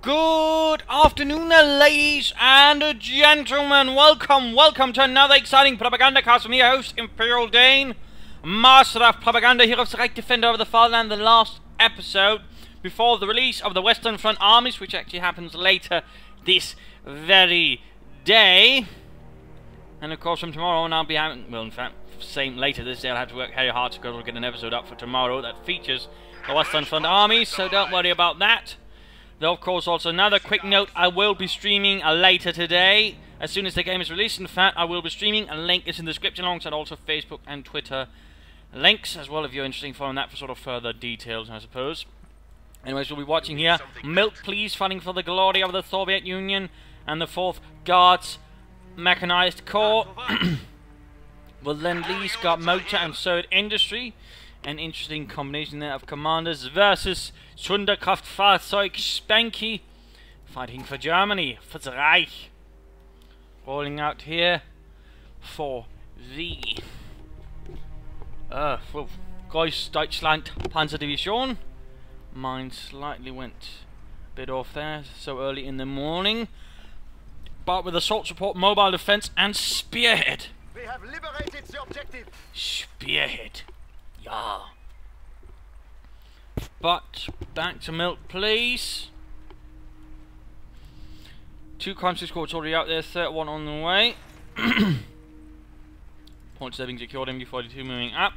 Good afternoon, ladies and gentlemen. Welcome to another exciting Propagandacast from your host, Imperial Dane, Master of Propaganda, here of the Right Defender of the Fatherland. The last episode before the release of the Western Front armies, which actually happens later this very day. And of course, from tomorrow on, I'll be having, well, in fact, same later this day, I'll have to work very hard to go get an episode up for tomorrow that features the Western Front armies, so don't worry about that. Though, of course, also another quick note, I will be streaming later today, as soon as the game is released. In fact, I will be streaming, a link is in the description, alongside also Facebook and Twitter links, as well if you're interested in following that for sort of further details, I suppose. Anyways, we'll be watching here, Milkplease fighting for the glory of the Soviet Union, and the 4th Guards Mechanized Corps. Well, Lend-Lease got Motor and Sword Industry. An interesting combination there of commanders versus Sonderkraftfahrzeug Spanky, fighting for Germany, for the Reich. Rolling out here for the Gross Deutschland Panzerdivision. Mine slightly went a bit off there, so early in the morning. But with assault support, mobile defense, and spearhead. We have liberated the objective. Spearhead. Yeah. But back to Milkplease. 2 country squads already out there, third one on the way. Points having secured, MD42 moving up.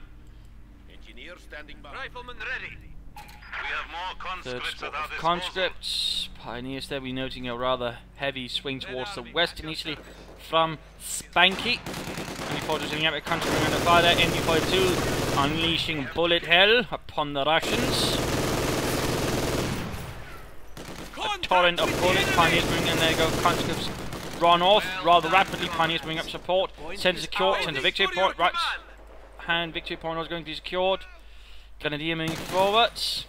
Engineer standing by. Riflemen ready. We have more Third conscripts squad at our of disposal. conscripts. Pioneers there, we're noting a rather heavy swing towards the west initially from Spanky. MD42 sitting up with conscript under fire there. MD42 unleashing bullet hell upon the Russians. A torrent of bullets. Pioneers moving in, there you go. Conscripts run off rather rapidly. Pioneers bringing up support. Center secure, center victory point. Right hand victory point was going to be secured. Grenadier moving forwards.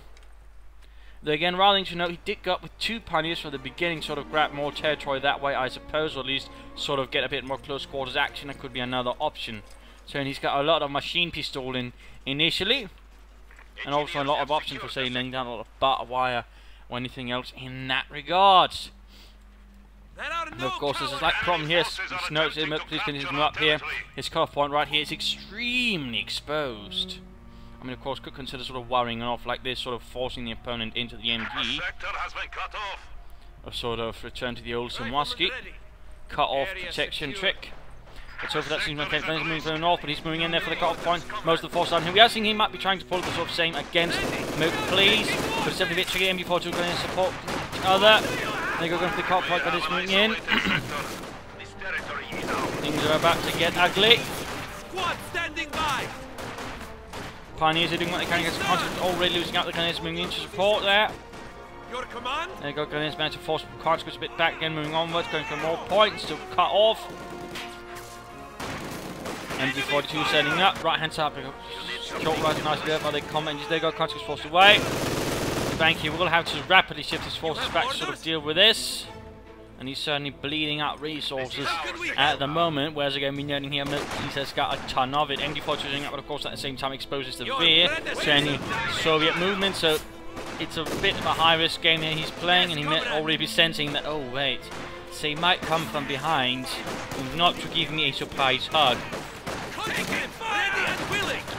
Though again, rather than to note, he did go up with 2 pioneers from the beginning, sort of grab more territory that way, I suppose, or at least sort of get a bit more close quarters action. That could be another option. So and he's got a lot of machine pistol in initially, and also a lot of options for, say, laying down a lot of barbed wire or anything else in that regard. And of course, there's a slight problem here. Just notice him, please continue to move up here. His cutoff point right here is extremely exposed. I mean, of course, could consider sort of wiring off like this, sort of forcing the opponent into the MG. Or sort of return to the old Samoski. Cut off protection trick. Let's hope that seems okay. He's moving further north, but he's moving in there for the cut-off point. Most of the force on him. We are seeing he might be trying to pull the sort of same against Milkplease. But it's definitely a bit tricky. MD42 going to support each other. They go going for the cut-off point, but it's moving in. Things are about to get ugly. Squad standing by. Pioneers are doing what they can against the conscripts, already losing out. The Canadians moving into support there. Your command. There you go, Canadians managed to force conscripts a bit back again, moving onwards, going for more points, still cut off. MD42 setting up, right hand side, short right nicely there by the combat engines. There you go, conscripts forced away. Spanky will have to rapidly shift his forces back to sort of deal with this. And he's certainly bleeding out resources at the moment, whereas again we're noting here Milkplease has got a ton of it. MD42 doing that, but of course at the same time exposes the rear to any Soviet movement, so it's a bit of a high-risk game here he's playing, and he may already be sensing that, oh wait, so he might come from behind, not to give me a surprise hug.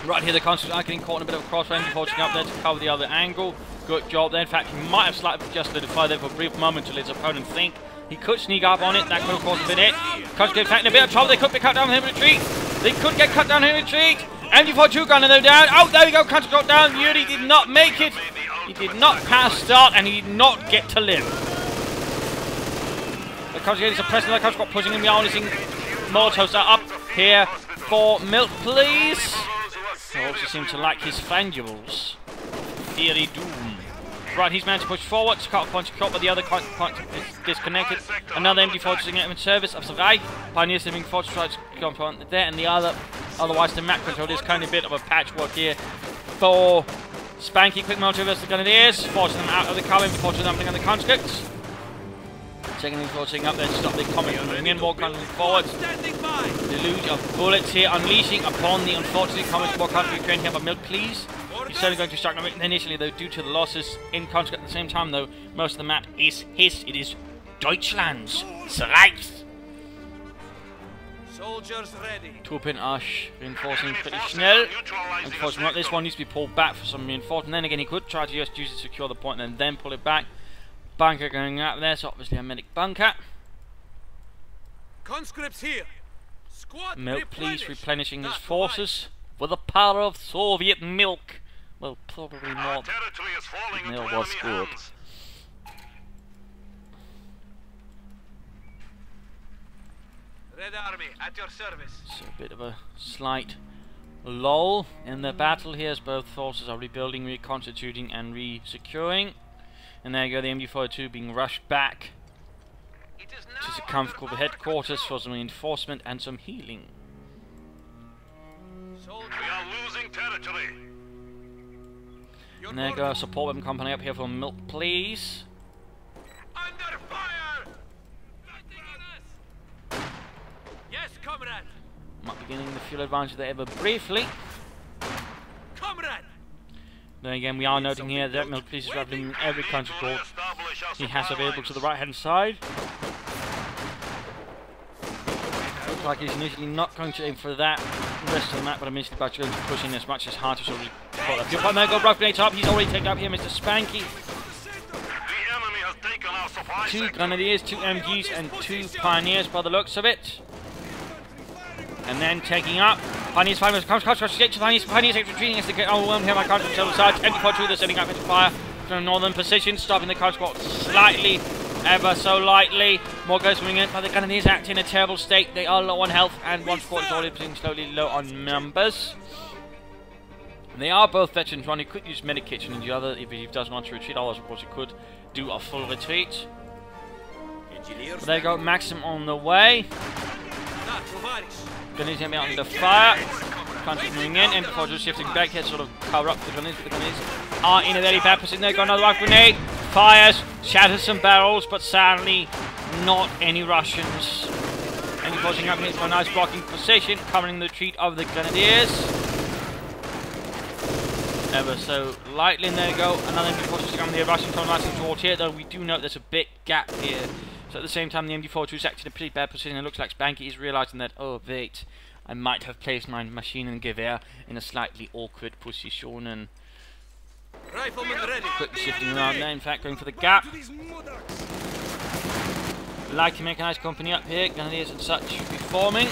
Right here the conscripts are getting caught in a bit of a crossfire. MD42 up there to cover the other angle. Good job there. In fact, he might have slightly adjusted the fire there for a brief moment to let his opponent think. He could sneak up on it, that could of course have been it. Conscripts in fact in a bit of trouble, they could be cut down in retreat. They could get cut down in retreat. MD42 gunner though down. Oh, there we go, Conscripts got down. Yuri did not make it. He did not pass start, and he did not get to live. The Conscripts are pressing, the Conscripts pushing him down. He's seeing Molotovs are up here for Milkplease. They also seem to like his frangibles. Theory Doom. Right, he's managed to push forward, cut a punch cut, but the other point is disconnected. Another MD42 getting him in service of the Reich. Pioneers moving forward to try to come on there, and the otherwise the map control is kind of a bit of a patchwork here for Spanky. Quick motor versus the Grenadiers, forcing them out of the cover, MD42 dumping on the conscripts. Second MD42 up there to stop the coming from moving in, more coming forward. Deluge of bullets here, unleashing upon the unfortunately coming more country Ukraine here by Milkplease. He's certainly going to strike initially, though, due to the losses in Conscript. At the same time, though, most of the map is his. It is Deutschland's. Reichs. Soldiers ready. Truppen are reinforcing pretty schnell. Unfortunately, this one needs to be pulled back for some reinforcement. Then again, he could try to just use it to secure the point and then pull it back. Bunker going out there, so obviously a medic bunker. Conscripts here. Squad Milkplease replenishing his forces with the power of Soviet milk. Well, probably not. The milk was good. Red Army at your service. So a bit of a slight lull in the battle here as both forces are rebuilding, reconstituting and re-securing. And there you go, the MD-42 being rushed back to the comfortable headquarters for some reinforcement and some healing. We are losing territory. And there you go, support weapon company up here for Milkplease. Under fire! Yes, comrade. Might be getting the fuel advantage there ever briefly. Comrade. Then again, we are noting here that Milkplease is traveling every country port he has available to the right hand side. Looks like he's initially not going to aim for that rest of the map, but I'm initially about to go to push in as much as hard to sort of support that fuel point. There go, rough grenades up. He's already taken up here, Mr. Spanky. The enemy has taken our supply 2 Grenadiers, 2 MGs, and 2 Pioneers by the looks of it. And then taking up Pioneers, comes straight to Pioneers, retreating as they get overwhelmed here by Counter from several sides. MD-42, they're setting up into fire from northern position, stopping the Counter squad slightly, ever so lightly. More guys coming in, but the Grenadiers act in a terrible state. They are low on health, and one squad is already being slowly low on numbers. They are both veterans. One, he could use medikits, and the other, if he doesn't want to retreat, otherwise, of course, he could do a full retreat. But there you go, Maxim on the way. Grenadiers going to be under fire. Country moving in, and before just shifting back here to sort of cover up the Grenadiers, but the Grenadiers are in a very bad position. There, got another rocket grenade, fires, shatters some barrels, but sadly not any Russians. And he's pushing up here to a nice blocking position, covering the retreat of the Grenadiers. Ever so lightly, and there you go. Another MD force coming here, Russian coming nice towards here, though we do note there's a bit gap here. So at the same time, the MD-42 is actually in a pretty bad position. It looks like Spanky is realizing that, oh wait, I might have placed my machine and gewehr in a slightly awkward position, and Rifleman ready. quickly shifting around there, in fact going for the gap. Light mechanized company up here, Grenadiers and such reforming.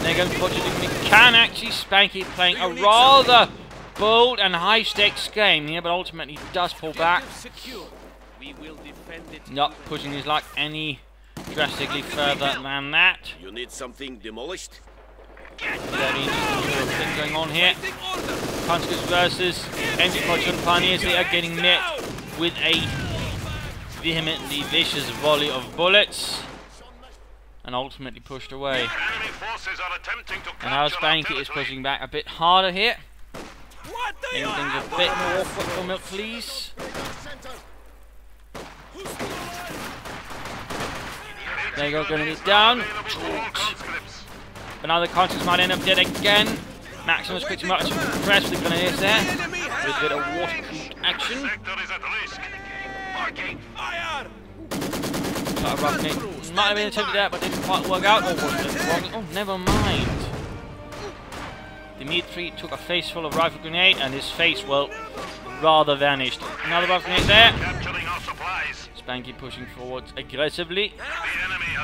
They're going to watch it. We can actually Spanky playing a rather bold and high stakes game here, but ultimately does pull back. We will defend it. Not pushing his luck any drastically further than that. You need something demolished? Very interesting little thing going on here. Conscripts versus MD-42 Pioneers. They are getting met with a vehemently vicious volley of bullets and ultimately pushed away. And now Spanky is pushing back a bit harder here. Making things a bit more awkward for Milkplease. There you go, Grenadiers down. But now the Conscripts might end up dead again. Maximus pretty much impressed with the Grenadiers there. With a bit of water-cooled action. Might have been attempted there, but didn't quite work out. Or was it wrong? Oh, never mind. Dimitri took a face full of rifle grenade, and his face, well, rather vanished. Another rifle grenade there. Spanky pushing forwards aggressively.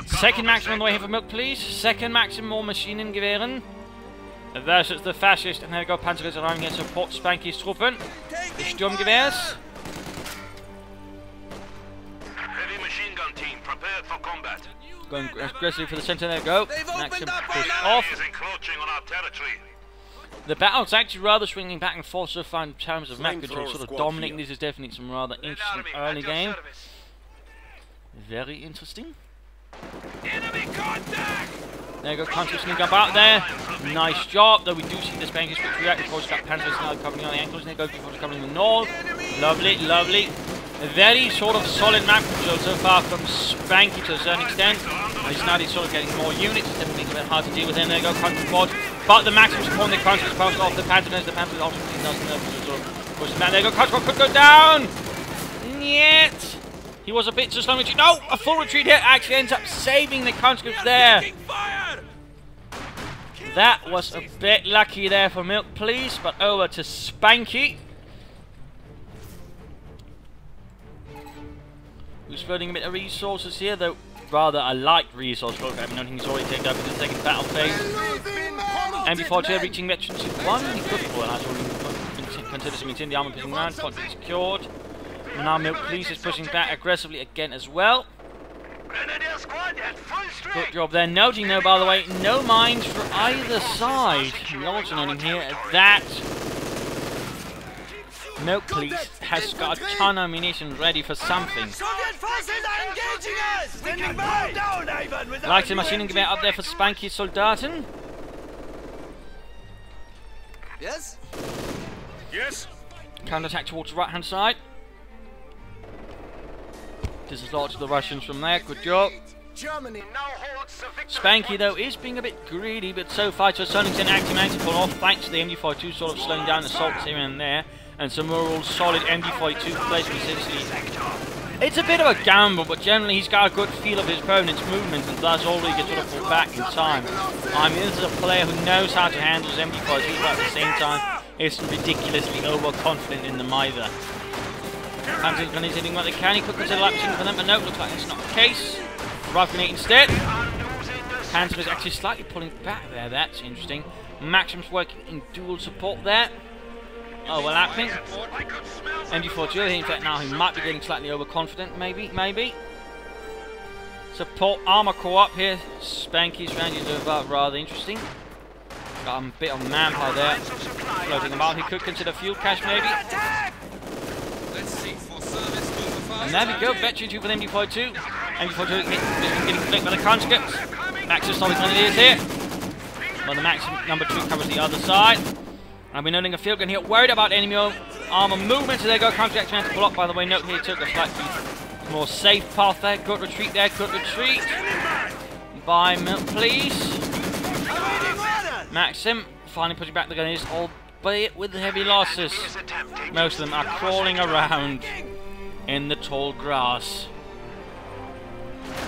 Second Maxim on the way here for Milkplease. Second Maxim, more machine and Gewehren versus the fascist. And there we go, Panzergrenadiers arriving here to support Spanky's Truppen. The Sturmgewehrs. Heavy machine gun team prepared for combat. Going aggressively for the center, there we go. Maxim pushed off. Encroaching on our territory. The battle's actually rather swinging back and forth so far in terms of map control, sort of dominating. This is definitely some rather interesting early game. Very interesting. Enemy contact! There you go, Conscripts sneak up out there. Nice job, though we do see the Spankies quick react. Of course, got Panzers now covering on the ankles. And there goes before covering the north. Lovely, lovely. A very sort of solid map control so far from Spanky to a certain extent. He's now sort of getting more units. It's definitely a bit hard to deal with him. There you go, Conscript mod But the maximum support in the conscious post off the Panzers. The Panzers ultimately doesn't know to push him back. There you go. Conscious could go down. Yet he was a bit too slow. No, a full retreat here actually ends up saving the conscripts there. That was a bit lucky there for Milkplease, but over to Spanky, who's floating a bit of resources here, though rather a light resource float. I mean, he's already taken over the second battle phase. MB42 reaching veterans to 1. He could fall, and that's already considered to maintain the armor pushing around. Point secured. Now Milkplease is pushing back aggressively again as well. Good job there. Noting though, by the way, no mines for either side. We're also noting here that Milkplease has got a ton of ammunition ready for something. Like the machine gewehr up there for Spanky Soldaten. Yes? Yes? Counter-attack towards the right-hand side. Dislodge the Russians from there. Good job. Spanky, though, is being a bit greedy, but so far, to a certain extent, acting to pull off, thanks to the MD42 sort of slowing down assaults here and there, and some more solid MD42 placement essentially. It's a bit of a gamble, but generally he's got a good feel of his opponent's movements, and thus already gets sort of pulled back in time. I mean, this is a player who knows how to handle his MD42, but at the same time, isn't ridiculously overconfident in them either. Panzer's going to hitting what they can. He could consider that machine for them, but no, looks like that's not the case. Rifle grenade instead. Panzer is actually slightly pulling back there. That's interesting. Maxim's working in dual support there. Overlapping. MD42, in fact, now he might be getting slightly overconfident, maybe. Support armor core up here. Spanky's round is rather interesting. Got a bit of manpower there. Floating about. He could consider fuel cache, maybe. And there we go, veteran 2 for the MD42. MD42 getting flicked by the conscripts. Max's solid grenadiers here. Well, the Max number 2 covers the other side. And we're noting a field gun here. Worried about enemy armor movement. So there you go, conscript trying to block. By the way, note here took a slightly more safe path there. Good retreat there, good retreat. By Milkplease. Maxim finally pushing back the grenadiers, albeit with heavy losses. Most of them are crawling around in the tall grass.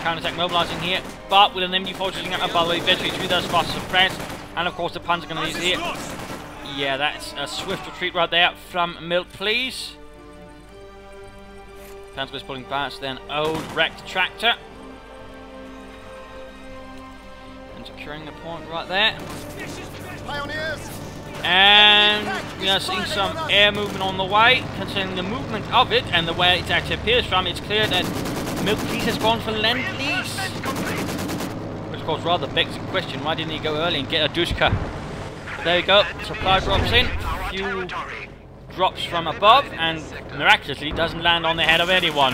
Counter-attack mobilizing here, but with an MD4 shooting at, by the way, veteran 2 does fast suppressed, and of course the Panzer grenadiers here. Yeah, that's a swift retreat right there from Milkplease. Panzer is pulling past then old wrecked tractor. And securing the point right there. And we are seeing some air movement on the way. Concerning the movement of it and the way it actually appears from, it's clear that Milkplease has gone for Lend-Lease. Which of course rather begs the question, why didn't he go early and get a Dushka? But there you go, supply drops in, fuel drops from above, and miraculously doesn't land on the head of anyone.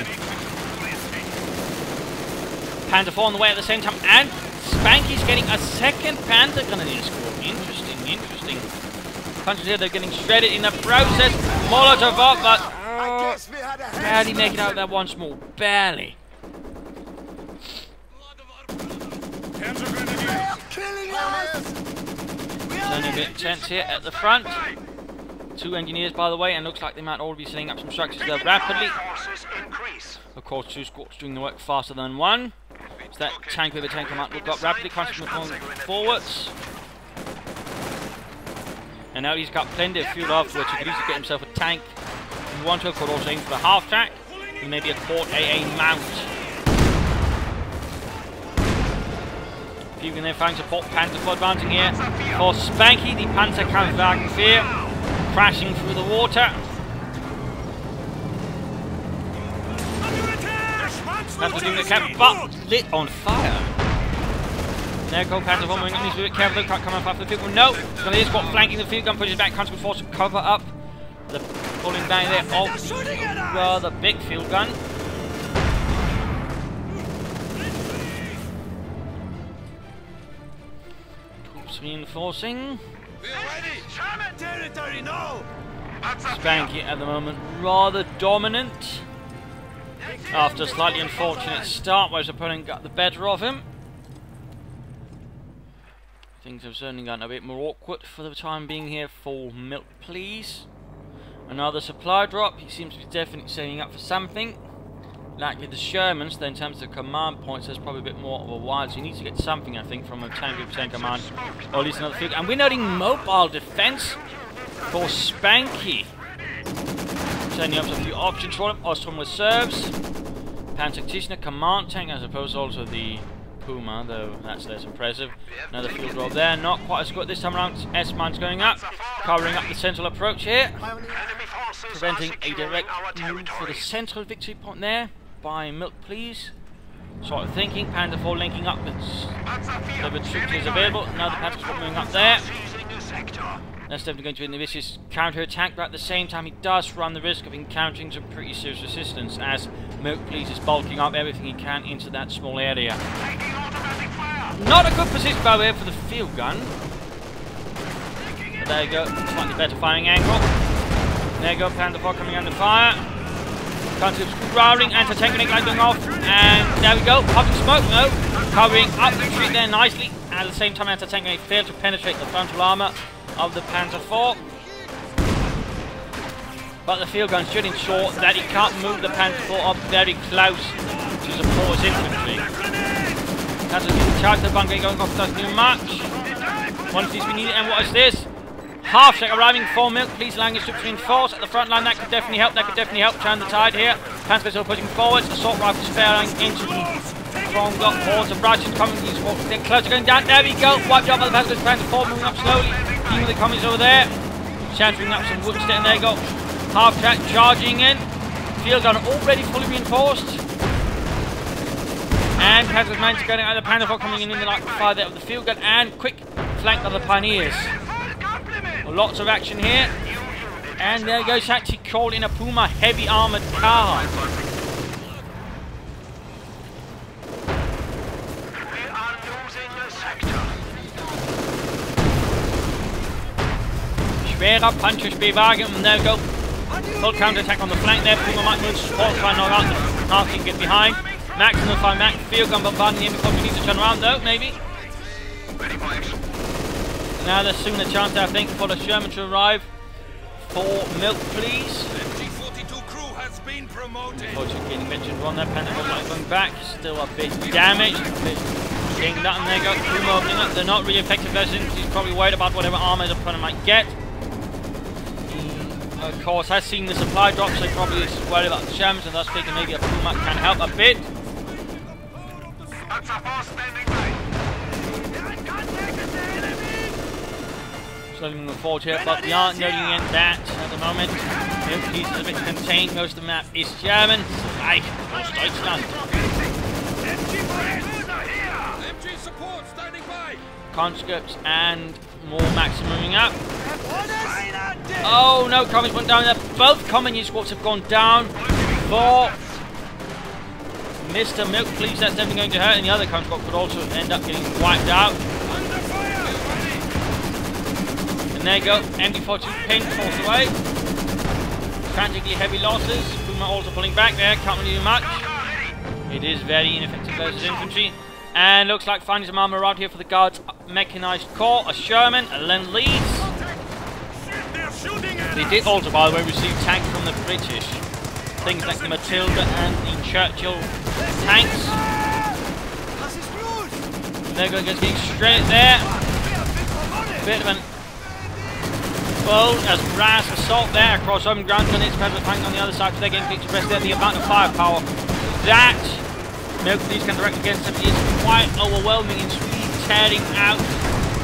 Panzer 4 on the way at the same time, and Spanky's getting a second Panzer grenadier score. Interesting. Punches here, they're getting shredded in the process. Molotov up, but barely making out there once more. Barely. Turning a bit tense here at the front. 2 engineers, by the way, and looks like they might all be setting up some structures there rapidly. Of course, 2 squads doing the work faster than 1. So that tank with a tank might look up rapidly, constantly going forwards. And now he's got plenty of fuel afterwards. He could easily get himself a tank. If you want to, could also aim for the half track. And maybe a quad AA mount. If you can then find support, Panzer for advancing here. For Spanky, the Panzerkampfwagen 4 crashing through the water. That's doing the camp, but lit on fire. There go Panzer 4, moving needs to be a bit careful, can't come up after the field gun. No! Grenadier squad flanking the field gun, pushes back, conscript force to cover up the pulling down there of the rather big field gun. Troops reinforcing. Spanky at the moment rather dominant. After a slightly unfortunate start where his opponent got the better of him. Things have certainly gotten a bit more awkward for the time being here for Milkplease. Another supply drop. He seems to be definitely saving up for something. Likely the Shermans, then in terms of command points, there's probably a bit more of a while. So you need to get something, I think, from a 10% command. Or at least another field. And we're noting mobile defense for Spanky. Turning up a few options for him. Ostrom reserves. Panzer command tank, as opposed also the Puma, though that's less impressive. Another field drop there, not quite as good this time around. S-mine's going up, covering up the central approach here, preventing a direct move for the central victory point there by Milkplease. Sort of thinking, Panda 4 linking up with the troops is available. Now the Panda 4 moving up there. That's definitely going to be an vicious counter-attack, but at the same time he does run the risk of encountering some pretty serious resistance as Milkplease is bulking up everything he can into that small area. Not a good position, by the way, for the field gun. But there you go, slightly better firing angle. There you go, Panda 4 coming under fire. Conscripts growling, anti-tank grenade going off, and there we go, popping smoke, no, covering up the street there nicely. At the same time, anti-tank grenade failed to penetrate the frontal armour of the Panzer IV. But the field gun should ensure that he can't move the Panzer IV up very close to support his infantry. Panzer IV charge the bunker going off does new much. One of these we need, and what is this? Half check arriving for Milkplease, allowing his troops to reinforce at the front line. That could definitely help, turn the tide here. Panzer still pushing forwards, assault rifles firing into the strong hordes of Russians coming. They're close to going down. There we go, wiped out by the Panzer IV, moving up slowly. Seeing the commies over there, shattering up some wood instead, and there you go. Half track charging in. Field gun already fully reinforced. And Panzer's managed to get out of the Panzer IV coming in the fire there of the field gun, and quick flank of the Pioneers. Lots of action here. And there goes actually called in a Puma heavy armoured car. We are losing the sector. Schwerer Panzerspielwagen, and there we go. Full counter-attack on the flank there. Puma might move support, try and knock out the half can get behind. Max and the fire Max, field gun bombarding him before we need to turn around though, maybe. Now there's soon a chance, I think, for the Sherman to arrive for Milkplease. MG-42 crew has been promoted. Unfortunately, getting mentioned one there. Pentagon going back, still a bit damaged. Getting that, and there you go. Puma opening up. They're not really effective versions. He's probably worried about whatever armor his opponent might get. He, of course, has seen the supply drop, so he probably is worried about the Shermans, and thus speaking, maybe a Puma can help a bit. Slowly moving forward here, but we aren't noting in that at the moment. Milkplease is a bit contained. Most of the map is German, like Deutschland. MG support standing by. Conscripts and more Max moving up. Oh no, commies went down there. Both common squads have gone down for Mr. Milkplease. That's definitely going to hurt, and the other common squad could also end up getting wiped out. And there you go, MG-42 pinned, forced away. Tragically heavy losses. Puma also pulling back there, can't really do much. It is very ineffective versus infantry. And looks like finding some armor around here for the Guards Mechanized Corps, a Sherman, a Lend-Lease. They did also, by the way, receive tanks from the British. Things like the Matilda and the Churchill tanks. And they're going to get straight there. Bit of an bold as brass assault there across open ground, and it's present tank on the other side, so they're getting picture pressed there. The amount of firepower that Milkplease can direct against him is quite overwhelming. It's really tearing out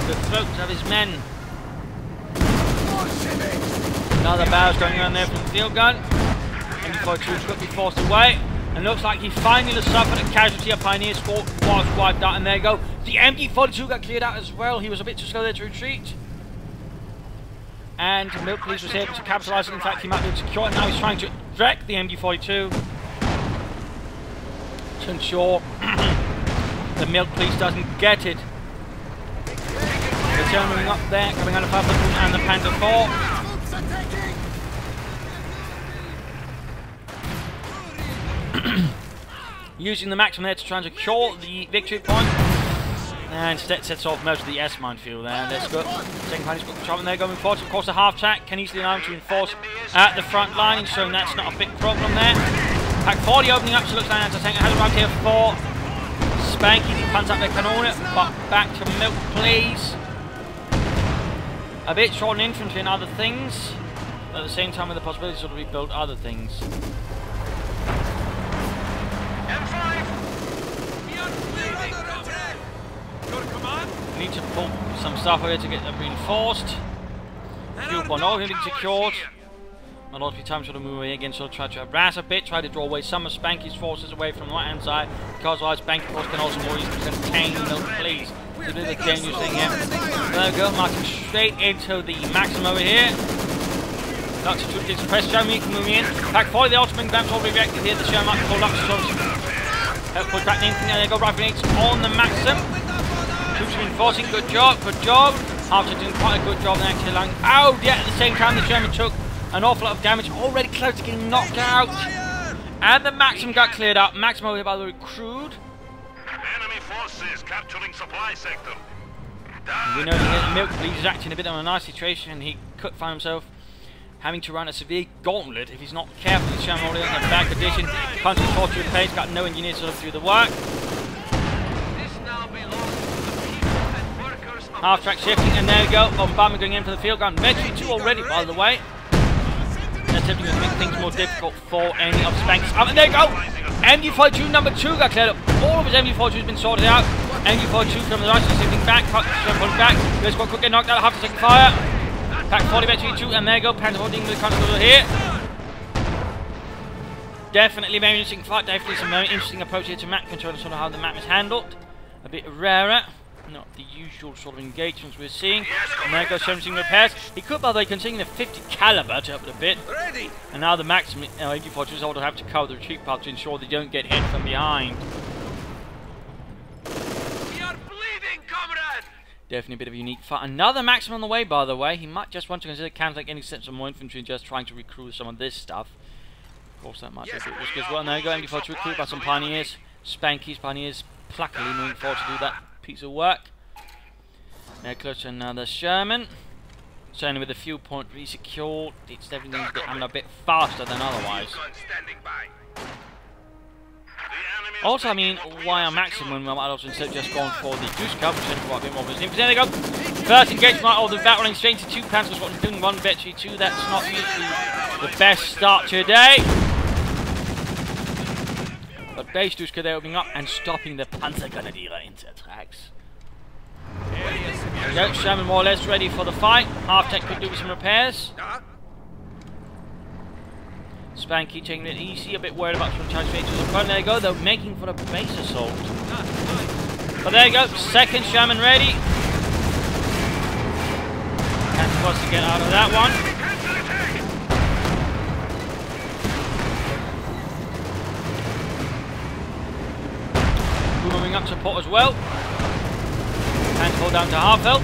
the throats of his men. Another barrel's going on there from the field gun. MG-42 quickly forced away, and looks like he finally suffered a casualty. A Pioneer squad was wiped out, and there you go. The MG-42 got cleared out as well. He was a bit too slow there to retreat. And Milkplease was able to capitalise it. In fact, he might be able to secure it. Now he's trying to direct the MG-42 to ensure the Milkplease doesn't get it. They're moving up there, coming out of Papa and the Panzer IV. Using the maximum there to try and secure the victory point. And instead sets off most of the S minefield there. Let's go. Second Panny's got control, and they're going forward. Of course, the half track can easily allow him to reinforce at the front line, showing that's not a big problem there. Pack 40 opening up, so looks like anti-tank has around here for Spanky. He punts up their cannon, but back to Milkplease. A bit short in infantry and other things, but at the same time with the possibility to sort of rebuild other things. Need to pull some stuff over to get them reinforced. Fuel point all being secured. A lot of time sort of move away again, sort of try to harass a bit, try to draw away some of Spanky's forces away from the right hand side, because otherwise Spanky force can also more easily contain Milkplease. It's a bit of a dangerous thing here. There we go, marching straight into the maximum over here. Dr. Troop gets press Germany moving in. Pack 40, the ultimate grabs already reacted here, the Sherman might pull up, so help push back in, and they go right grenades on the maximum. Troops reinforcing, good job, good job. After doing quite a good job in actually allowing out, yet at the same time the German took an awful lot of damage, already close to getting knocked out. And the Maxim got cleared up. Maxim over here by the recruit. Enemy forces capturing supply sector. We know that Milkplease is acting a bit of a nice situation. He could find himself having to run a severe gauntlet if he's not careful. He's showing already in a bad condition. Punching torture with pace, got no engineers to sort of do the work. Half track shifting, and there we go. Bombardment going in for the field gun. Metri 2 already, by the way. That's attempting to make things more difficult for any of Spanky's. And there you go! MG42 number 2 got cleared up. All of his MG42 has been sorted out. MG42 from the right, shifting back, pulling back. There's got quick get knocked out, half a second fire. Pack 40 Metri 2, and there you go. Panther holding the control over here. Definitely very interesting fight. Definitely some very interesting approach here to map control and sort of how the map is handled. A bit rarer. Not the usual sort of engagements we're seeing. And there goes servicing repairs. He could, by the way, considering the 50 caliber to help it a bit. And now the Maxim 84 is able to have to cover the retreat path to ensure they don't get hit from behind. We are bleeding, comrade! Definitely a bit of a unique fight. Another Maxim on the way, by the way. He might just want to consider counter getting some more infantry and just trying to recruit some of this stuff. Of course, that might be a bit risky as well. Now going for to recruit by some pioneers. Spanky's pioneers pluckily moving forward to do that piece of work. Now close to another Sherman. Certainly with the fuel point re-secured, it's definitely going to get a bit faster than otherwise. Also, I mean, why are Maxim when we might also instead just gone for the Goose Cup, which is quite a bit more visible. There they go. First engagement of the battle running straight into 2 Panzers, what doing 1 Vetri 2. That's not usually the best start today. But base Duska there opening up and stopping the Panzergrenadier into tracks. There we go, Sherman more or less ready for the fight. Half tech could do with some repairs. Spanky taking it easy, a bit worried about some charge faces in front. There you go, they're making for the base assault. But there you go, second Sherman ready. Can't supposed to get out of that one. Moving up support as well. And pull down to half health.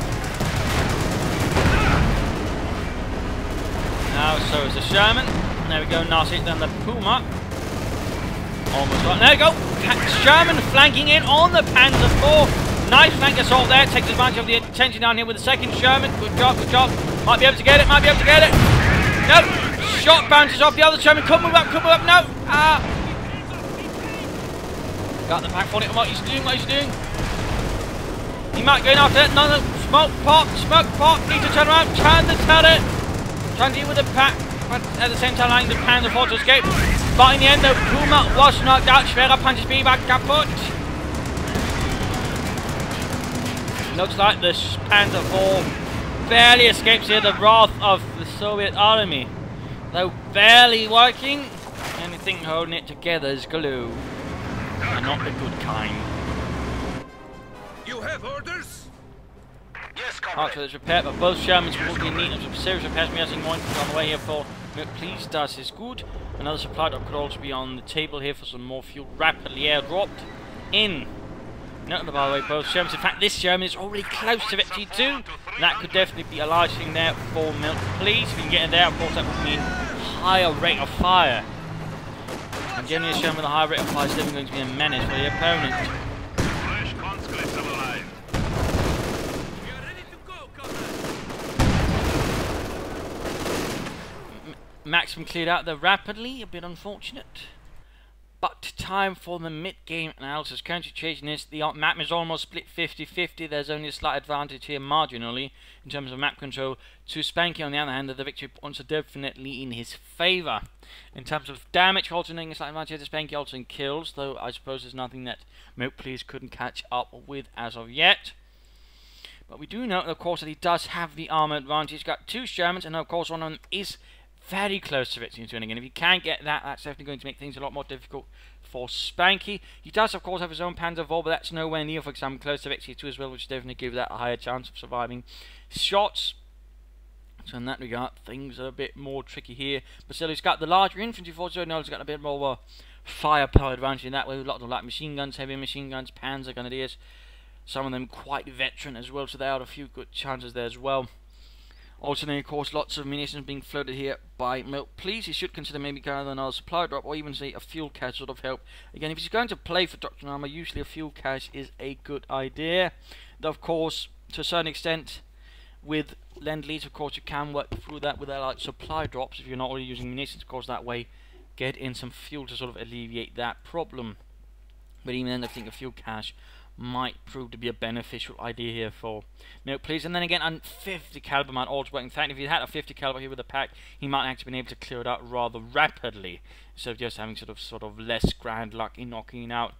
Now so is the Sherman. There we go, nasty then the Puma. Almost got. There we go. Sherman flanking in on the Panzer IV. Nice flank assault there. Takes advantage of the attention down here with the second Sherman. Good job, good job. Might be able to get it, might be able to get it. No. Shot bounces off the other Sherman. Could move up, no. Got the pack on it. What he's doing. He might go in after it. No. Smoke pop. Need to turn around. Turn the turret. Trying to deal with the pack. But at the same time, allowing the Panzer IV to escape. But in the end, the Puma was knocked out. Schwerer punches back kaputt. Looks like the Panzer IV barely escapes here the wrath of the Soviet army. Though barely working, anything holding it together is glue. And not the good kind. You have orders? Yes, comrade. After this repair, but both Shermans will be in need of some serious repairs. We have seen one on the way here for Milkplease, das is good. Another supply drop could also be on the table here for some more fuel rapidly airdropped in. Note by the way, both Shermans. In fact, this Sherman is already close to Victory 2. That could definitely be a large thing there for Milkplease. If we can get in there, of course, that would mean higher rate of fire. And generally, a Sherman with a higher rate of fire is definitely going to be a menace for the opponent. Fresh conscripts alive. Maximum cleared out there rapidly, a bit unfortunate. But time for the mid-game analysis. Current situation is the map is almost split 50-50. There's only a slight advantage here marginally in terms of map control to Spanky. On the other hand, the victory points are definitely in his favour. In terms of damage, alternating a slight advantage to Spanky, also in kills, though I suppose there's nothing that Milkplease couldn't catch up with as of yet. But we do know, of course, that he does have the armor advantage. He's got 2 Shermans, and of course one of them is very close to victory turning in. If he can't get that, that's definitely going to make things a lot more difficult for Spanky. He does, of course, have his own Panzer Vol, but that's nowhere near, for example, close to victory 2 as well, which definitely gives that a higher chance of surviving shots. So in that regard, things are a bit more tricky here. But still, he's got the larger infantry force, so he's got a bit more of a firepower advantage in that way, with lots of light machine guns, heavy machine guns, Panzer Grenadiers. Some of them quite veteran as well, so there are a few good chances there as well. Also, then, of course, lots of munitions being floated here by Milkplease. He should consider maybe going another supply drop, or even say a fuel cache sort of help. Again, if he's going to play for Doctrine Armor, usually a fuel cache is a good idea. Though, of course, to a certain extent, with Lend-Lease, of course, you can work through that with like supply drops if you're not already using munitions. Of course, that way, get in some fuel to sort of alleviate that problem. But even then, I think a fuel cache might prove to be a beneficial idea here for Milkplease. And then again, on 50 caliber might also work. In fact, if he had a 50 caliber here with a pack, he might actually been able to clear it out rather rapidly, instead of just having sort of less grand luck in knocking it out.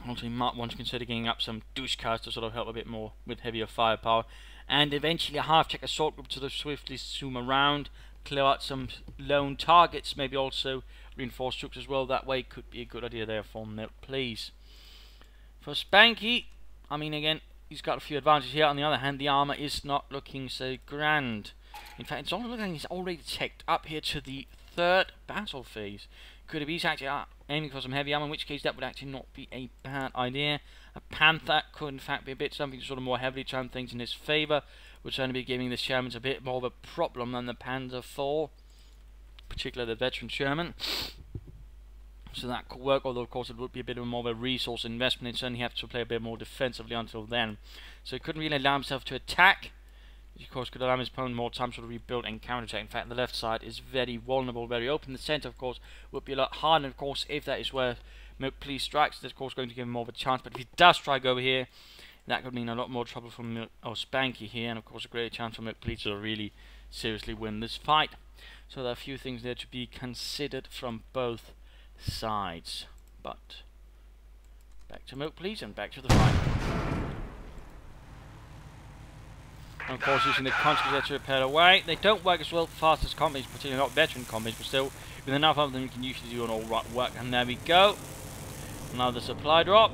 Also, he might want to consider getting up some douche cars to sort of help a bit more with heavier firepower. And eventually a half-check assault group to swiftly zoom around, clear out some lone targets, maybe also reinforce troops as well. That way could be a good idea there for Milkplease. For Spanky, I mean, again, he's got a few advantages here. On the other hand, the armor is not looking so grand. In fact, it's only looking like he's already checked up here to the 3rd battle phase. Could it be he's actually aiming for some heavy armor, in which case that would actually not be a bad idea. A Panther could, in fact, be a bit something to sort of more heavily turn things in his favour. Would certainly be giving the Shermans a bit more of a problem than the Panzer IV, particularly the veteran Sherman. So that could work, although of course it would be a bit more of a resource investment. He'd certainly have to play a bit more defensively until then. So he couldn't really allow himself to attack, which of course could allow his opponent more time to sort of rebuild and counterattack. In fact, the left side is very vulnerable, very open. The centre, of course, would be a lot harder. And of course, if that is where Milkplease strikes, that's of course going to give him more of a chance. But if he does strike over here, that could mean a lot more trouble for Spanky here, and of course a greater chance for Milkplease to really seriously win this fight. So there are a few things there to be considered from both sides. But back to Milkplease and back to the fight. And of course, using the conscripts to repair away. They don't work as well fast as companies, particularly not veteran companies, but still, with enough of them, you can usually do an alright work. And there we go. Another supply drop.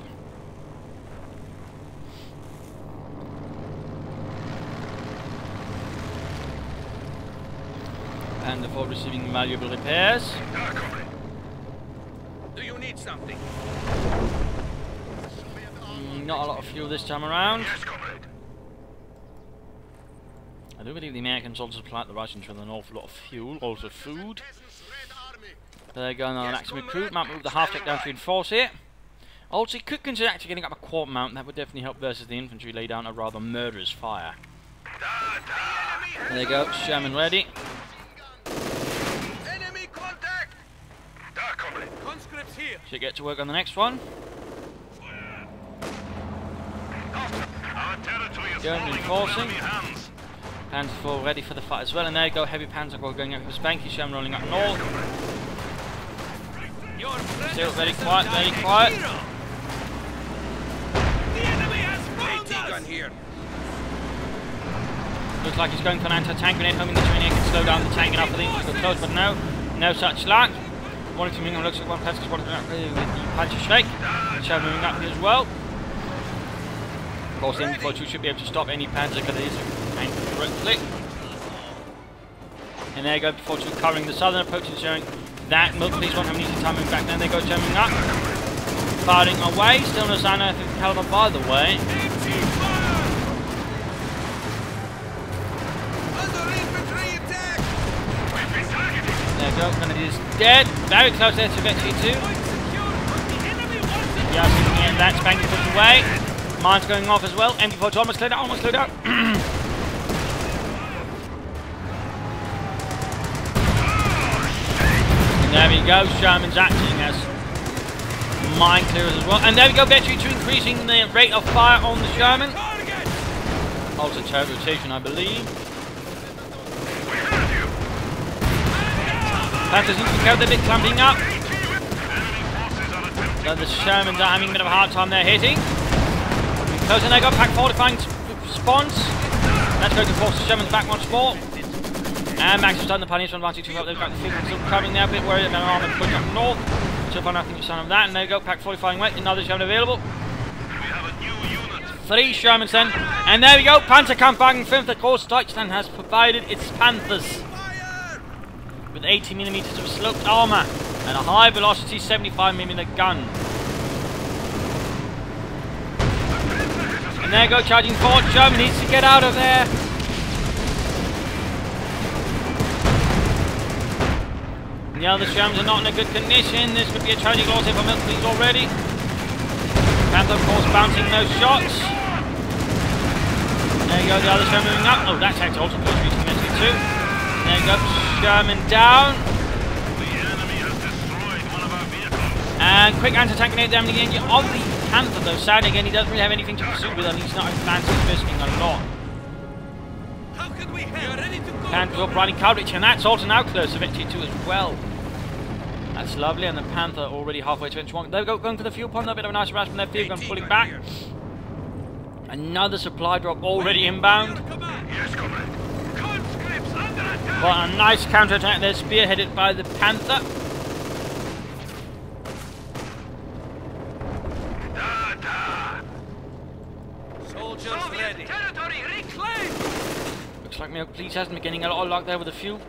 And before receiving valuable repairs. Do you need something? Not a lot of fuel this time around. Yes, comrade. I do believe the Americans also supplied the Russians with an awful lot of fuel, also food. There you go, another maximum recruit. Might move the half-tech down to reinforce here. Also, he could consider actually getting up a quad mount. That would definitely help versus the infantry lay down a rather murderous fire. There you go, Sherman ready. Enemy contact! Comrade. Conscripts here. Should get to work on the next one. Our territory is Going falling into reinforcing. enemy hands. Panzer IV ready for the fight as well. And there you go, heavy Panzer IV going out for Spanky. Sherman rolling up north. Still very quiet, very quiet. The enemy has found us! Gun here. Looks like he's going for an anti-tank grenade, hoping the Trinier can slow down the tank enough for the infantry to close, but no, no such luck. One of them looks like one Panzer squad with the Puncher Shake. Sherman moving up here as well. Of course, the MB-42 should be able to stop any Panzer Grenadiers and correctly. And there you go, MB-42 covering the southern approach and showing that Milkplease won't have an easy time moving back. Then they go turning up, firing away. Still no sign of 50 caliber by the way. There you go, Grenadiers dead. Very close there to victory too. Yeah, and that Spanky pushed away. Mines going off as well. MB-42 almost cleared out, almost cleared out. There you go, Grenadiers dead. Very close there to victory 2. Yeah, and that Spanky pushed away. Mines going off as well. MB-42 almost cleared out, almost cleared out. There There we go, Sherman's acting as mine clearers as well. And there we go, Vetri 2 increasing the rate of fire on the Sherman. Also turret rotation, I believe. Panthers need to be careful, they're a bit clamping up. So the Shermans are having a bit of a hard time there hitting. Close, and they got pack fortifying spawns. That's going to force the Shermans back once more. And Max is starting the Pioneers on advancing 2 up. They've got the field still coming there, a bit worried about armor pushing up north. So far nothing to sign of that, and there you go, pack fortifying wet, another Sherman available. We have a new unit. 3 Shermans then, and there we go, Panzerkampfwagen 5th. Of course, Deutschland has provided its Panthers with 80mm of sloped armour and a high velocity 75mm gun. And there you go, charging forward, German needs to get out of there. The other Shermans are not in a good condition. This could be a tragic loss here for Milkplease already. Panther, of course, bouncing those shots. There you go, the other Sherman moving up. Oh, that's actually also close to reaching Milkplease too. There you go, Sherman down. The enemy has destroyed one of our vehicles. And quick anti-tank grenade damage again on the Panther, though. Sadly, again, he doesn't really have anything to pursue with, and he's not advancing risking a lot. How can we help? Ready to go. Panther up riding coverage, and that's also now close to Victory 2 as well. That's lovely, and the Panther already halfway to inch 1. There we go, going for the fuel pump, a bit of a nice rush from their field gun pulling back. Here. Another supply drop already inbound. Yes, comrade. Conscripts under attack. Well, a nice counter-attack there, spearheaded by the Panther. Soldiers Soviet ready. territory reclaimed. Looks like Milkplease hasn't been getting a lot of luck there with the fuel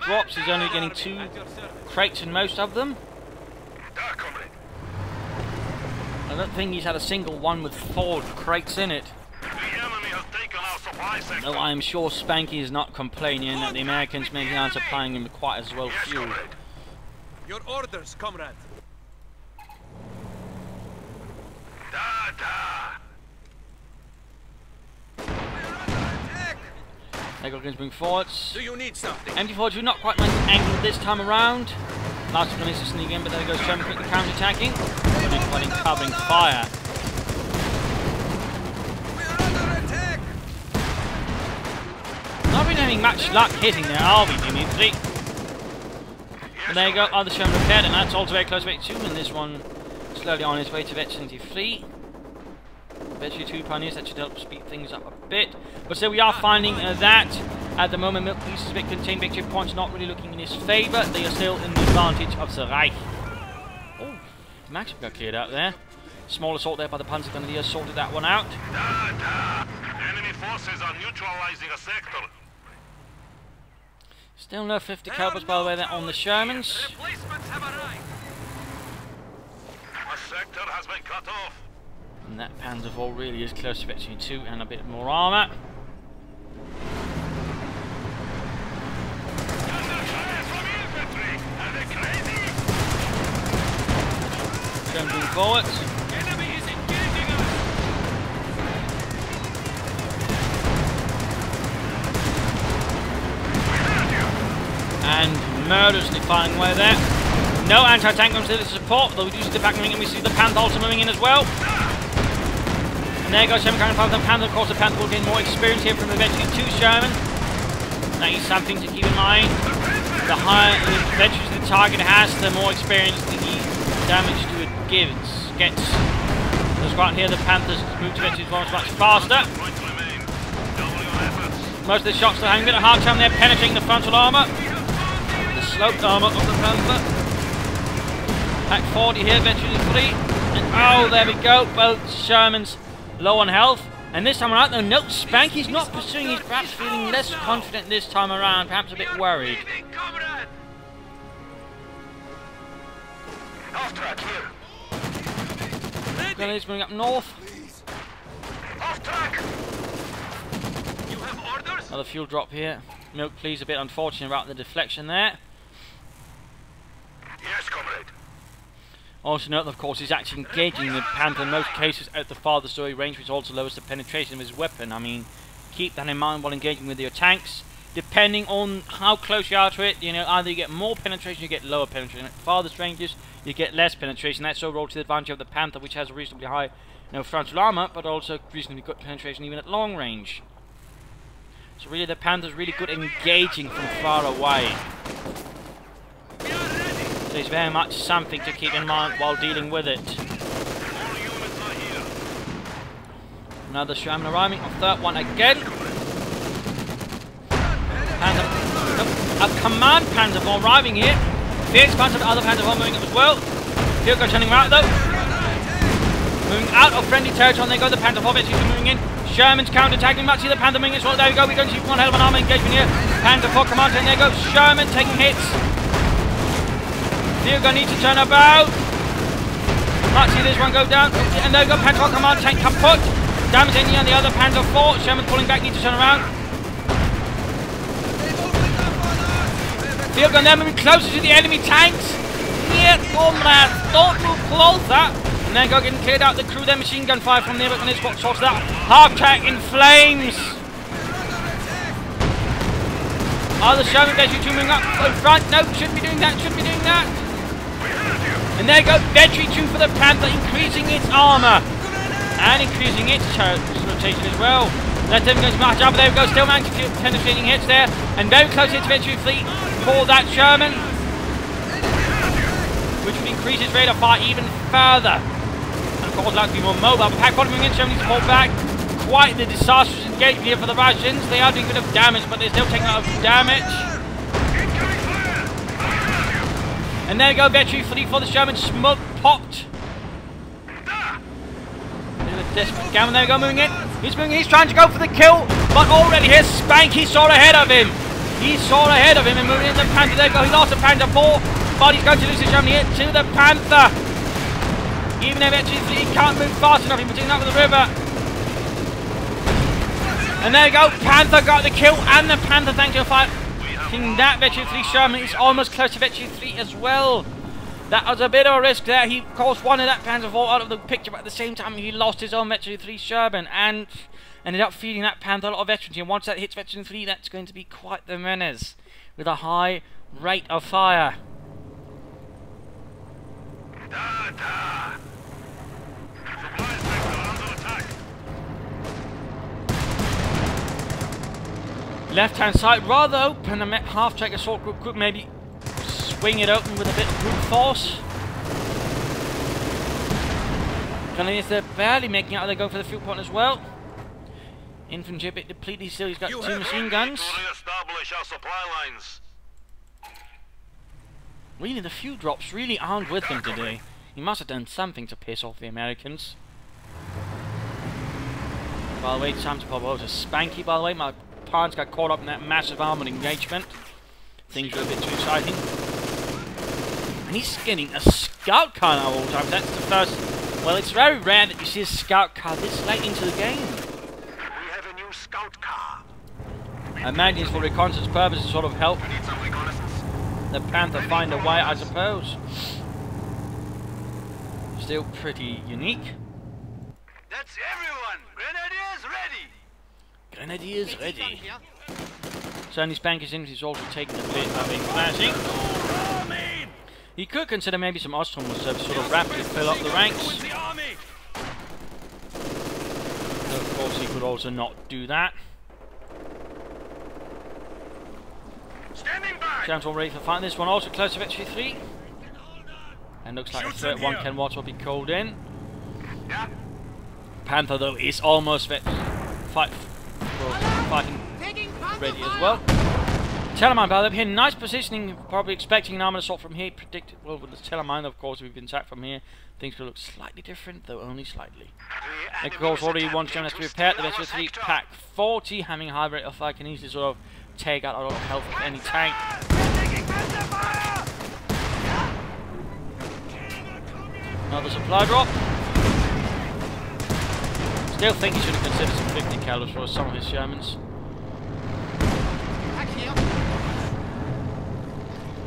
drops. He's only getting 2 crates in most of them. Da, comrade. I don't think he's had a single one with 4 crates in it. The enemy has taken our supply sector. Though I am sure Spanky is not complaining that the Americans maybe aren't supplying him with quite as well Yes, fuel. comrade. Your orders, comrade. Da, da. Negligence moving forwards. Do you need something? MT-42 not quite nice angle this time around. Last one is to sneak in, but there goes Sherman quickly counter-attacking. But covering fire. Not really having much luck hitting there, are we, Dimitri? And there you go, other Sherman repaired, and that's also very close to Victory 2, and this one slowly on its way to Victory 3. Victory 2 Pioneers, that should help speed things up a bit. But still, we are finding that at the moment Milkplease is a bit contained. Victory points not really looking in his favour. They are still in the advantage of the Reich. Oh, Max got cleared out there. Small assault there by the Panzer Grenadiers, sorted that one out. Da, da. Enemy forces are neutralizing a sector. Still no 50 calibers, by the way, there on the Shermans. Replacements have arrived. A sector has been cut off. And that Panzer IV really is close to Victory 2 and a bit more armour. Moving forwards. Enemy is engaging us. And murderously firing away there. No anti-tank comes to the support, though we do see the back moving in. We see the Panther also moving in as well. And there goes Sherman coming from the Panther. Of course, the Panther will gain more experience here from the Victory 2 Sherman. That is something to keep in mind. The higher the veterans the target has, the more experience the damage to it gets. Let's go out here, the Panthers move to Victory 1 much faster. Points remain. Double your efforts. Most of the shots are having a bit of a hard time there, penetrating the frontal armour. The sloped armour of the Panther. Pack 40 here, Victory 3. And oh, there we go, both Shermans low on health. And this time around, though, no, Spanky's not pursuing. He's perhaps feeling less confident this time around, perhaps a bit worried. Comrade. Off track here. Grenadiers moving up north. Off track. You have orders? Another fuel drop here. Milkplease a bit unfortunate about the deflection there. Yes, comrade. Also note, of course, he's actually engaging the Panther in most cases at the farthest away range, which also lowers the penetration of his weapon. I mean, keep that in mind while engaging with your tanks. depending on how close you are to it, you know, either you get more penetration, you get lower penetration. At farthest ranges, you get less penetration. That's overall to the advantage of the Panther, which has a reasonably high, you know, frontal armor, but also reasonably good penetration even at long range. So really, the Panther's really good at engaging from far away. So it's very much something to keep in mind while dealing with it. Another Sherman arriving off that one again. Panther, a command Panther arriving here. The expansion of the other Panther moving up as well. Field gun turning around though. Moving out of friendly territory, and there go the Panther obviously moving in. Sherman's counter-attacking, much see the Panther moving as well. There we go, we're going to see one hell of an armor engagement here. Panther for command, and there goes Sherman taking hits. Field gun needs to turn about. Might see this one go down, and there we go, Panther for command, tank kaput. Damage ending on the other Panther 4. Sherman pulling back, needs to turn around. Field gun there moving closer to the enemy tanks. Yeah, comrades, don't move closer. And then go getting cleared out the crew, their machine gun fire from there, but this what sorts that. Half track in flames. Other Sherman Veteran 2 moving up in front. No, shouldn't be doing that, shouldn't be doing that. And there you go, Veteran 2 for the Panther, increasing its armor. And increasing its rotation as well. Let them go to march up. There we go. Still managing to penetrating hits there. And very close hits Veteran fleet for that Sherman. Which would increase its rate of fire even further. And of course, likely to be more mobile. But pack bottom moving in, Sherman needs to pull back. Quite the disastrous engagement here for the Russians. They are doing a bit of damage, but they're still taking a lot of damage. And there we go, Veteran fleet for the Sherman. Smoke popped. Desperate Gammon, there we go, moving in. He's trying to go for the kill, but already here's Spanky saw ahead of him. He saw ahead of him and moving into the Panther. There we go, he lost the Panther 4, but he's going to lose the Germany here to the Panther. Even if he can't move fast enough in between that with the river. And there we go, Panther got the kill, and the Panther, thanks to a fire. That Veteran 3 Sherman is almost close to Veteran 3 as well. That was a bit of a risk there. He, of course, wanted that Panther fall out of the picture, but at the same time, he lost his own Veteran 3 Sherman and ended up feeding that Panther a lot of veterans. And once that hits Veteran 3, that's going to be quite the menace with a high rate of fire. Left-hand side rather open. A half-track assault group could maybe swing it open with a bit of brute force. Canadians, they're barely making out. They're going for the field point as well. Infantry a bit depleted still. He's got 2 machine guns. Really, the fuel drops really aren't with him today. He must have done something to piss off the Americans. By the way, time to pop over to Spanky, by the way. My parents got caught up in that massive armoured engagement. Things were a bit too exciting. And he's getting a scout car now all the time. That's the first... Well, it's very rare that you see a scout car this late into the game. We have a new scout car. I imagine it's for reconnaissance purposes, sort of help Need some reconnaissance. the Panther find a way, I suppose. Still pretty unique. That's everyone. Grenadiers ready. Grenadiers ready. Certainly Spanky's in, he's also taking a bit of a flashing. He could consider maybe some Ostrom reserves to sort of rapidly fill up the ranks. Though of course he could also not do that. Standing by. Chance ready for fight. This one also close to Victory 3. And looks like a threat 1 Ken Watts will be called in. Yeah. Panther though is almost fighting ready as well. Telemine by the way, here, nice positioning, probably expecting an armoured assault from here, predicted, well with the Telemine of course we've been attacked from here, things could look slightly different, though only slightly. Of course already one German has to repair the Veteran 3 pack 40, having a high rate of fire, can easily sort of take out a lot of health of any tank. Another supply drop. Still think he should have considered some 50 calibers for some of his Shermans.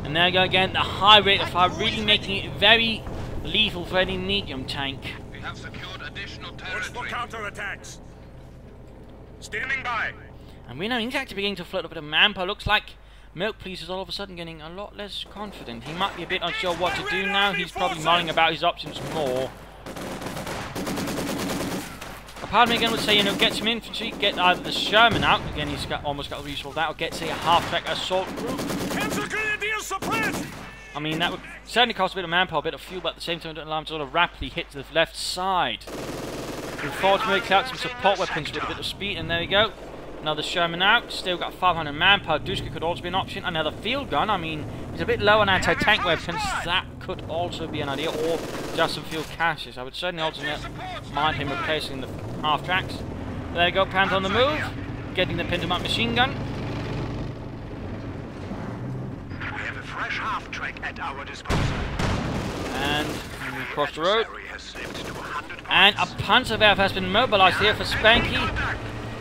And there we go again, the high rate of fire really making it very lethal for any medium tank. We have secured additional territory. Watch for counterattacks. Standing by. And we know he's actually beginning to float a bit of manpower. Looks like Milkplease is all of a sudden getting a lot less confident. He might be a bit unsure what to do now. He's probably mulling about his options more. A part of me again would say, you know, get some infantry, get either the Sherman out. Again, he's almost got a resource that, or get, say, a half-track assault group. I mean, that would certainly cost a bit of manpower, a bit of fuel, but at the same time, don't allow him to sort of rapidly hit to the left side. Move forward to make out some support weapons with a bit of speed, and there we go. Another Sherman out, still got 500 manpower. Duska could also be an option. Another field gun, I mean, he's a bit low on anti-tank weapons. That could also be an idea, or just some field caches. I would certainly also mind him replacing the half-tracks. There you go, Panther on the move, getting the Pintermont machine gun. We have a fresh half-track at our disposal. And we cross the road. And a Panzerwerfer has been mobilized here for Spanky.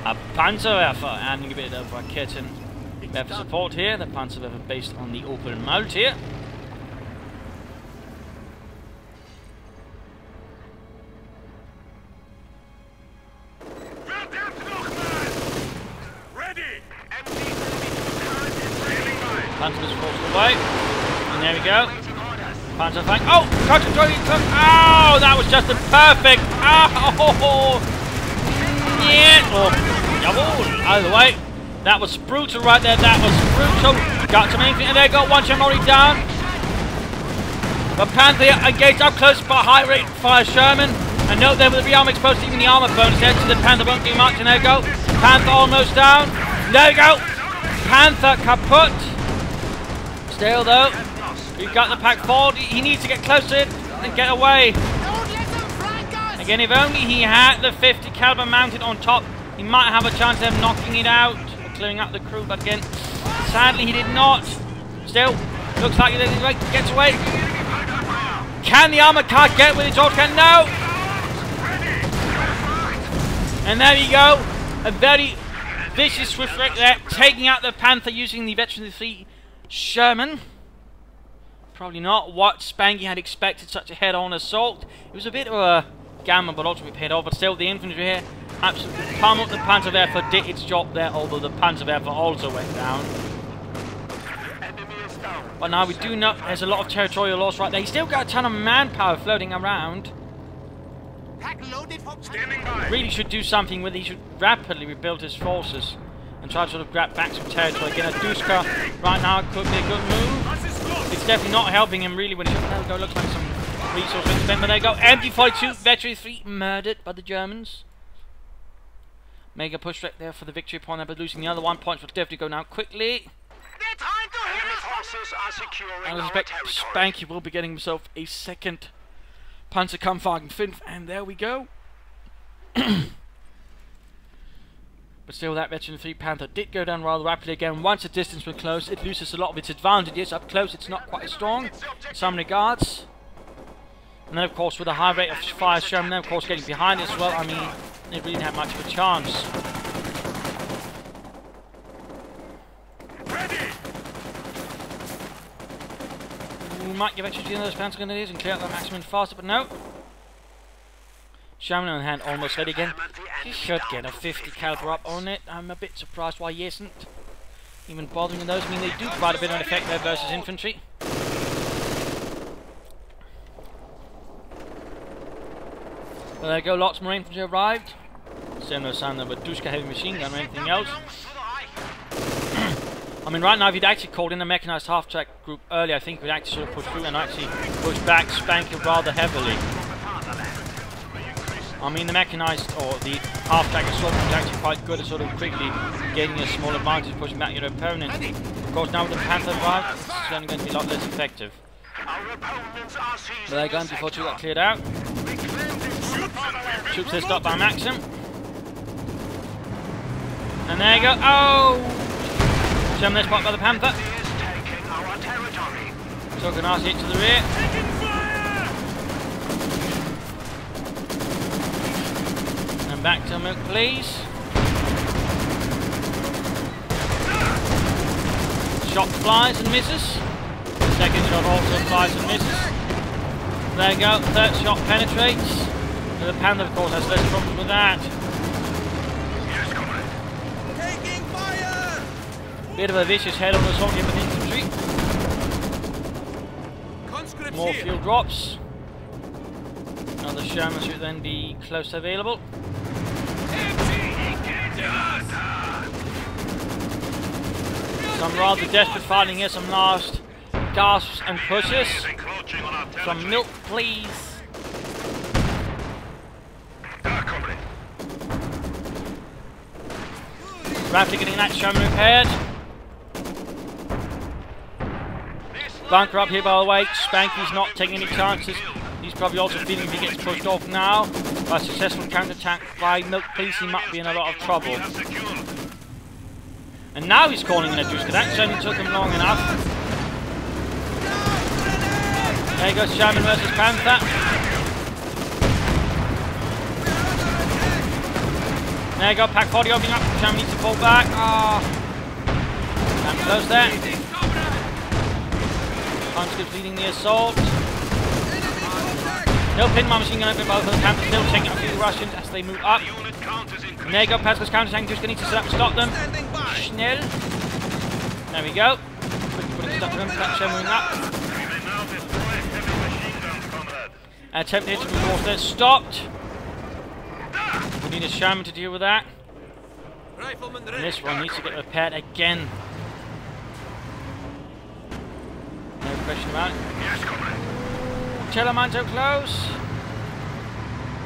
A Panzerwerfer, adding a bit of Raketen Werfer support here. The Panzerwerfer based on the Opel Malt here. Panzer is forced away. And there we go. Panzer flank. Oh! Oh! That was just a perfect. Oh! Yeah! Oh! Jawohl! Either way. That was brutal right there. That was brutal. Got some anything. And there you go. One shot already down. But Panther engaged up close by high rate fire Sherman. And note there with the rearm exposed, even the armor bonus there, so the Panther won't do much. And there you go. Panther almost down. There you go. Panther kaput. Still though, we've got the pack forward. He needs to get close to it and get away. Again, if only he had the 50 caliber mounted on top, he might have a chance of knocking it out or clearing out the crew. But again, sadly he did not. Still, looks like he gets away. Can the armored car get with its autocannon? No. And there you go, a very vicious swift wreck there, taking out the Panther using the Veteran 3 Sherman. Probably not what Spanky had expected, such a head-on assault. It was a bit of a gamble, but ultimately paid off. But still, the infantry here absolutely pummeled. The Panzerwerfer did its job there, although the Panzerwerfer also went down. But now we do know there's a lot of territorial loss right there. He's still got a ton of manpower floating around. Really should do something with it. He should rapidly rebuild his forces and try to sort of grab back some territory. Again, a Duska right now could be a good move. It's definitely not helping him really when he go. Looks like some resources spent, but there you go. MD-42, Veteran 3 murdered by the Germans. Mega push right there for the victory upon that, but losing the other 1 point will definitely go now quickly. I suspect Spanky will be getting himself a second Panzerkampfwagen 5, and there we go. But still, that Veteran 3 Panther did go down rather rapidly again. Once the distance was close, it loses a lot of its advantages. Up close, it's not quite as strong in some regards. And then, of course, with a high rate of fire Sherman, then, of course, getting behind it as well, I mean, they really didn't have much of a chance. We might give extra to those Panzer grenadiers and clear out that maximum faster, but no. Sherman on the hand almost ready again. He should get a 50 caliber up on it. I'm a bit surprised why he isn't even bothering with those. I mean, they do provide a bit of an effect there versus infantry. Well, there you go, lots more infantry arrived. Still no sign of a Duska heavy machine gun or anything else. I mean, right now, if you'd actually called in a mechanized half-track group earlier, I think we'd actually sort of push through and actually push back Spanky rather heavily. I mean, the mechanized or the half-track assault was actually quite good at sort of quickly getting a small advantage, pushing back your opponent. Of course, now with the Panther arrived, it's certainly going to be a lot less effective. But there you go, before 2 got cleared out. Troops there stopped by Maxim. And there you go. Oh! Sherman there spotted by the Panther. Took a nice hit to the rear. And back to Milkplease. Shot flies and misses. The second shot also flies and misses. There you go. Third shot penetrates. The Panther, of course, has less problems with that. Bit of a vicious head on the Soviet infantry. Conscripts More here. fuel drops. Another Sherman should then be close available. Some rather desperate fighting here, some last gasps and pushes from Milkplease. Rapidly getting that Sherman repaired. Bunker up here, by the way. Spanky's not taking any chances. He's probably also feeling if he gets pushed off now by a successful counter-attack by Milkplease, he might be in a lot of trouble. And now he's calling in a juice, because that Sherman took him long enough. There goes Sherman versus Panther. There you go, Pack 40 opening up. Sherman needs to fall back. Damn close there. Conscripts leading the assault. No pin machine gun open, both of the Panthers still taking up a few Russians as they move up. And there you go, Pascal's counter-tank just going to need to set up and stop them. Schnell. There we go. Quickly putting stuff to him, that Sherman up. Attempt here to move there, stopped. We need a Sherman to deal with that. And this one needs to get repaired again. No question about it. Telemann so close.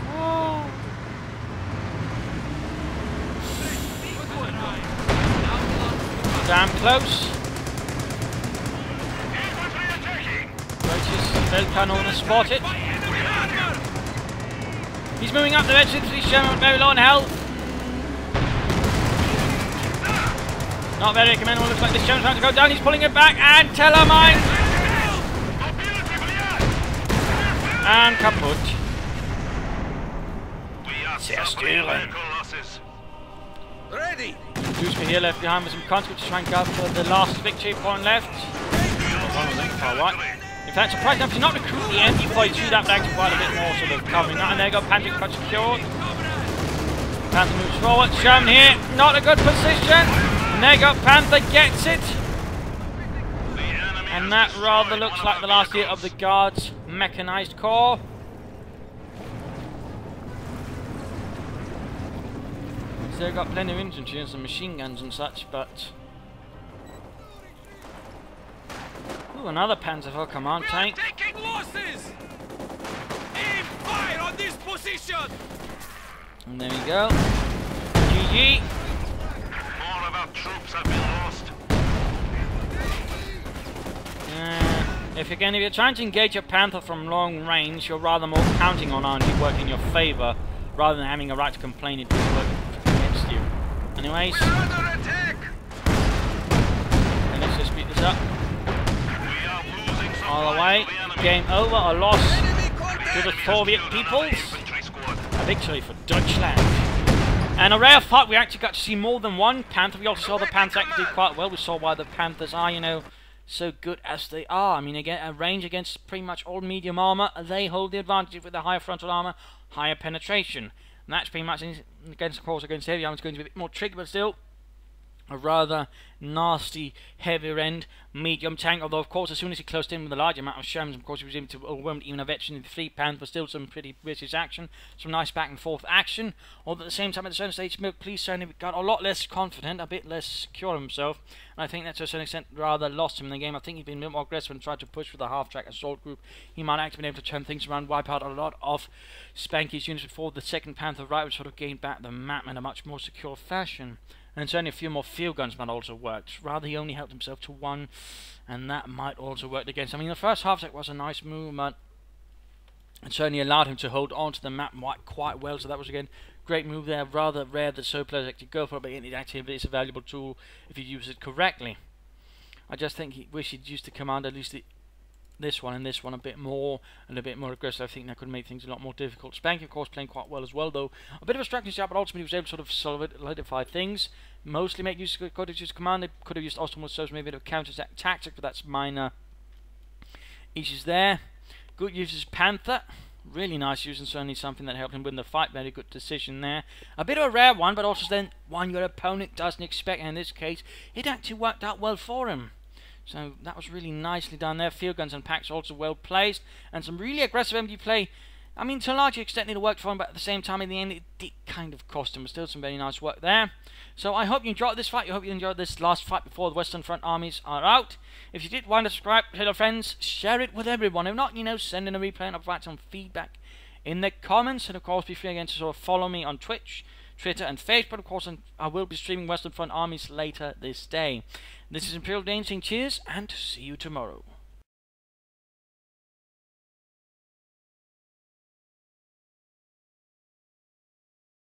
Whoa. Damn close. Roaches, Velkanon has spotted. He's moving up the edge into the Sherman, very low on health. Not very commendable, looks like this Sherman's trying to go down, he's pulling it back, and Telemann! And kaputt. Zerstören. Ready. Dewsbury here left behind with some conscripts to try and go for the last victory point left. One of them, far right. In fact, surprised enough to not recruit the MD-42, that would actually quite a bit more sort of covering that. And there you go, Panther quite secured. Panther moves forward, Sherman here, not a good position. And there you go, Panther gets it. And that rather looks like the last hit of the Guards' Mechanized Corps. So they've got plenty of infantry and some machine guns and such, but... Ooh, another Panzer IV command tank. Taking losses. Aim fire on this position. And there we go. GG. More of our troops have been lost. If you're trying to engage a Panther from long range, you're rather more counting on RNG working in your favour, rather than having a right to complain it doesn't work against you. Anyways, and let's just speed this up. All the way, game over, a loss to the Soviet peoples, a victory for Deutschland. And a rare fight, we actually got to see more than one Panther. We also saw the Panthers actually did quite well. We saw why the Panthers are, you know, so good as they are. I mean, again, a range against pretty much all medium armour, they hold the advantage with the higher frontal armour, higher penetration. And that's pretty much against, of course, against heavy armour, it's going to be a bit more tricky, but still a rather nasty, heavier end medium tank. Although, of course, as soon as he closed in with a large amount of Shermans, of course, he was able to overwhelm even a veteran in the fleet Panther. Still some pretty vicious action, some nice back and forth action. Although at the same time, at a certain stage, Milkplease certainly got a lot less confident, a bit less secure of himself. And I think that to a certain extent rather lost him in the game. I think he'd been a bit more aggressive and tried to push with a half-track assault group. He might actually been able to turn things around, wipe out a lot of Spanky's units before the second Panther right would sort of gain back the map in a much more secure fashion. And certainly a few more field guns might also work. Rather, he only helped himself to one, and that might also work against. I mean, the first half-track was a nice movement, and certainly allowed him to hold on to the map quite well. So that was, again, great move there. Rather rare that so players actually go for it, but it actually is a valuable tool if you use it correctly. I just think he wish he'd used the command, at least this one and this one, a bit more and a bit more aggressive. I think that could make things a lot more difficult. Spanky, of course, playing quite well as well, though. A bit of a strategy job, but ultimately he was able to sort of solidify things. Mostly make use of CoH2's command. They could have used Austin with maybe a bit of counter-attack tactic, but that's minor issues there. Good use of Panther. Really nice use, and certainly something that helped him win the fight. Very good decision there. A bit of a rare one, but also then one your opponent doesn't expect, and in this case, it actually worked out well for him. So that was really nicely done there. Field guns and packs also well placed, and some really aggressive MD play. I mean, to a large extent it worked for him, but at the same time, in the end, it did kind of cost him. But still some very nice work there. So I hope you enjoyed this fight. I hope you enjoyed this last fight before the Western Front armies are out. If you did want to subscribe, tell your friends, share it with everyone. If not, send in a replay and I'll provide some feedback in the comments. And of course, be free again to sort of follow me on Twitch, Twitter and Facebook. Of course, and I will be streaming Western Front armies later this day. This is Imperial Dane saying cheers and see you tomorrow.